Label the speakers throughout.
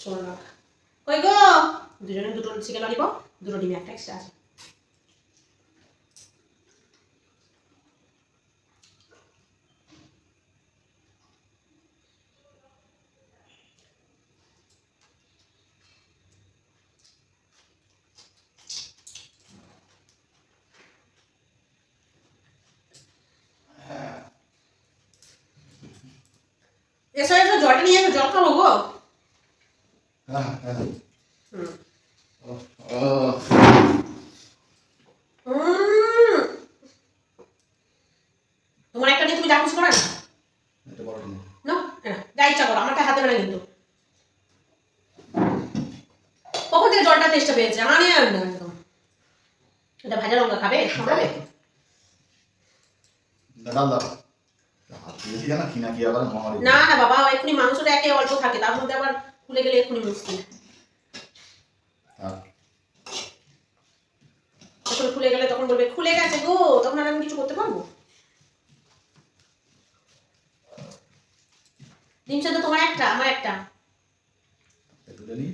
Speaker 1: শোনো না কই গো দুজনে দুটো চিকেন ললিপপ দুটো ডিম একটা এক্সট্রা আছে এসো এসো জলটা নিয়ে এসো জল খাবো গো তোমার একটা নিয়ে তুমি যা খুশি করো না যা ইচ্ছা করো আমারটা হাতে বেড়ে কিন্তু কখন থেকে জলটা টেস্টটা পেয়েছে আনে আর না একদম এটা ভাজা লঙ্কা খাবে খাবে না না বাবা এক্ষুনি মাংসটা একে অল্প থাকে তার মধ্যে আবার ফুলে গেলে এক্ষুনি মুশকিল তখন ফুলে গেলে তখন বলবে খুলে গেছে গো তখন আর আমি কিছু করতে পারবো ডিম সেদ্ধ তোমার একটা আমার একটা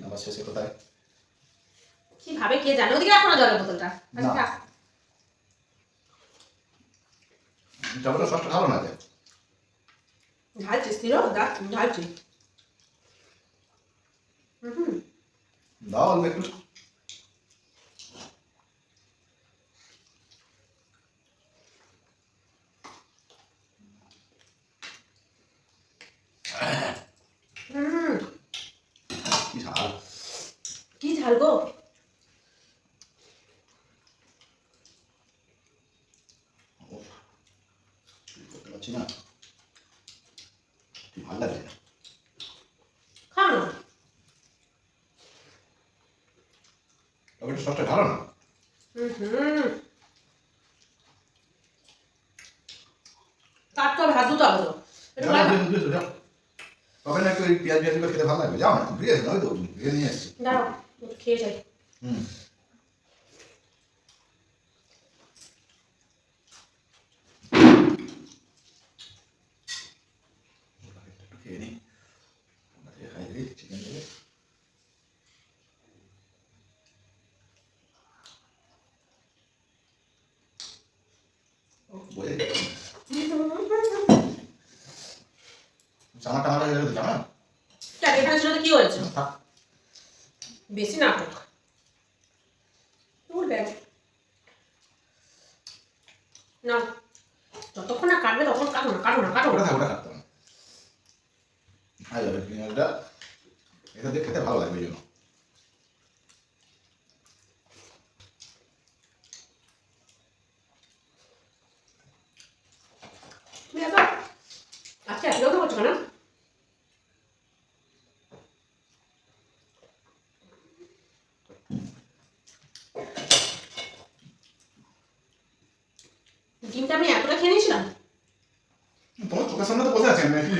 Speaker 2: আবার শেষে কোথায়
Speaker 1: কি ভাবে কে জানে ওদিকে রাখো না জলের বোতলটা আচ্ছা
Speaker 2: টমেটো সসটা ভালো না
Speaker 1: ঢালছি স্থির ঢালছি
Speaker 2: দাও অল্প একটু
Speaker 1: কি ঝাল গো
Speaker 2: না ভালো লাগে
Speaker 1: খাও না
Speaker 2: টমেটো সসটা ভালো না
Speaker 1: কাটতে হবে হাত ধুতে হবে তো
Speaker 2: তবে না একটু পেঁয়াজ পেঁয়াজ করে খেতে ভালো লাগবে যাও না দিয়ে নয় তো দিয়ে নিয়ে এসছি
Speaker 1: দাঁড়াও খেয়ে যাই
Speaker 2: খেয়ে নিই খাই দিই চিকেন দেবে জামা টামা লাগে জামা
Speaker 1: এখানে ছিল কি হয়েছে বেশি নাটক না যতক্ষণ না কাটবে তখন কাটো না কাটো না কাটো
Speaker 2: ওটা কাটতে না যাবে পেঁয়াজটা এটা দিয়ে খেতে ভালো লাগবে এই জন্য
Speaker 1: তুমি এত আচ্ছা এত কথা করছো না ডিমটা আমি এতটা খেয়ে নিয়েছিলাম
Speaker 2: তোমার চোখের সামনে তো বসে আছেন নাকি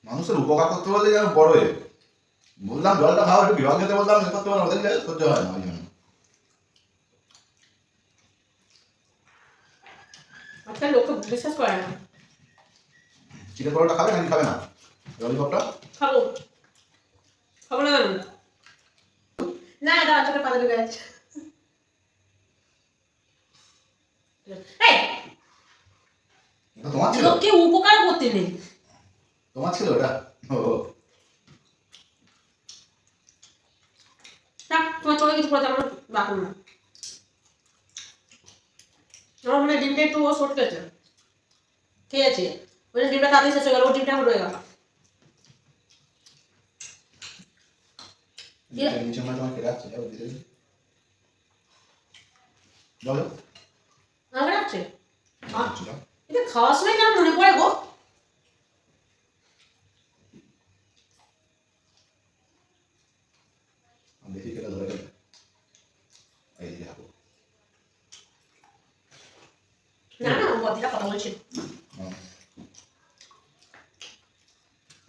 Speaker 2: মানুষের উপকার করতে বললে যেন বড় হয়ে বললাম জলটা খাওয়া একটু বিভাগ খেতে বললাম করতে পারো ওদের সহ্য হয় না ওই জন্য
Speaker 1: আজকাল লোক বিশ্বাস করে না
Speaker 2: চিকেন পরোটা খাবে নাকি খাবে না ললিপপটা
Speaker 1: খাবো খাবো না কেন না এটা আজকে পাতা ঢুকে যাচ্ছে
Speaker 2: তোমার ছিল
Speaker 1: লোককে উপকার করতে নেই
Speaker 2: তোমার ছিল ওটা ও
Speaker 1: না তোমার চোখে কিছু পড়ে আমার রাখুন না আমার মনে ডিমটা একটু ও শর্ট গেছে খেয়েছে ওই ডিমটা তাড়াতাড়ি শেষ হয়ে গেল ও ডিমটা রয়ে গেল
Speaker 2: নিচে মানে তোমাকে রাখছে যাও ধীরে ধীরে বলো
Speaker 1: আমাকে রাখছে এটা খাওয়ার সময় কেন মনে পড়ে গো
Speaker 2: বেশি খেলে ধরে গেল এই যে হাবো
Speaker 1: না না ও বদিটা কথা বলছে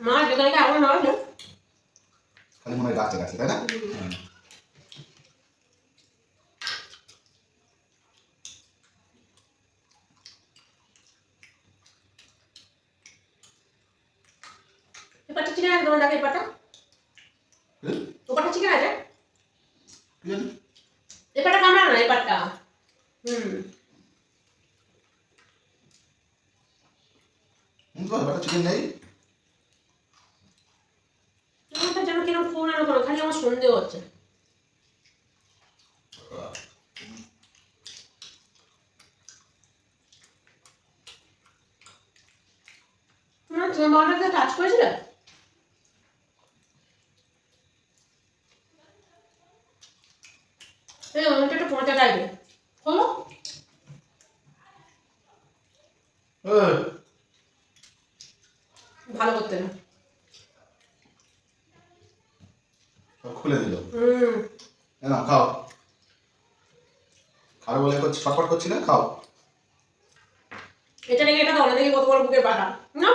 Speaker 1: মা যেখানে আগুন না হয়
Speaker 2: খালি মনে হয় গাছে গাছে তাই না
Speaker 1: চিকেন আছে তোমার দেখে এপারটা ওপারটা চিকেন আছে এপারটা কামড়া না এপারটা
Speaker 2: চিকেন নেই
Speaker 1: যেন কিরকম ফোন আনো করো খালি আমার সন্দেহ হচ্ছে তুমি বাবাটাকে কাজ করেছিলে এই ওটা একটু পচা টাইপের হলো ভালো করতে না
Speaker 2: খুলে দিল না খাও খাবে বলে ছটফট করছি না খাও
Speaker 1: এটা দেখে এটা দাও না দেখি কত বড় বুকের পাটা না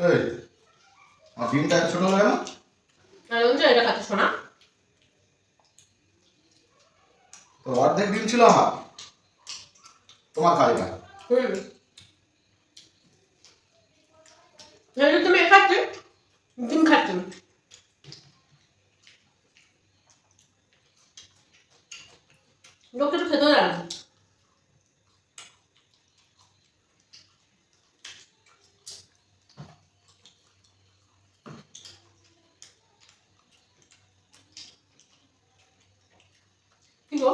Speaker 2: এই আমার ডিমটা এত ছোট হলো কেন
Speaker 1: এটা খাচ্ছিস না
Speaker 2: তো অর্ধেক ডিম ছিল আমার তোমার খালি না
Speaker 1: তুমি খাচ্ছি ডিম খাচ্ছি লোকটা তো খেতেও জানে না কি গো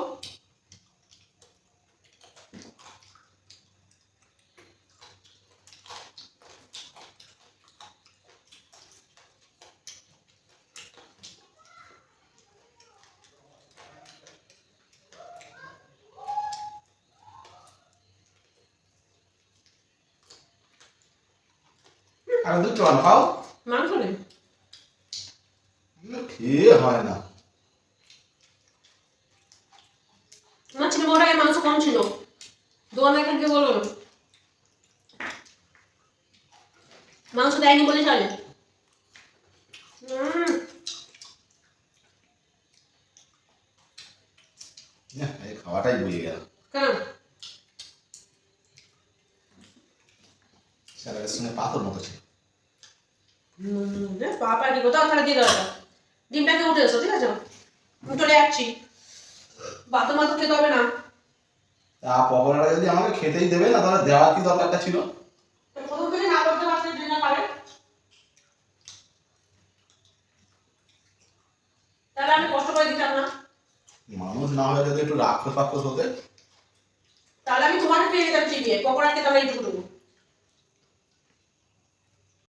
Speaker 2: আর দুধ চল খাও
Speaker 1: মাংস নেই
Speaker 2: খেয়ে হয় না
Speaker 1: আমার ছেলে বড়টাকে মাংস কম ছিল দোকানদারকে বলুন মাংস দেয়নি বলে চলে
Speaker 2: এই খাওয়াটাই বুঝে গেল
Speaker 1: কেন
Speaker 2: স্যালাডের সঙ্গে পাথর মতো ছিল
Speaker 1: বাবা কি কোথাও তাহলে দিয়ে দাও ডিমটাকে উঠে এসো ঠিক আছে আমি চলে যাচ্ছি বাতো মাতো খেতে হবে না
Speaker 2: পকোড়াটা যদি আমাকে খেতেই দেবে না তাহলে দেওয়ার কি দরকারটা ছিল
Speaker 1: প্রথম থেকে না করতে পারছে ডিনার পারে তাহলে আমি কষ্ট করে দিতাম না
Speaker 2: মানুষ না হয়ে যদি একটু রাক্ষস হতে
Speaker 1: তাহলে আমি তোমাকে খেয়ে দিতাম চিবিয়ে পকোড়া খেতাম এইটুকু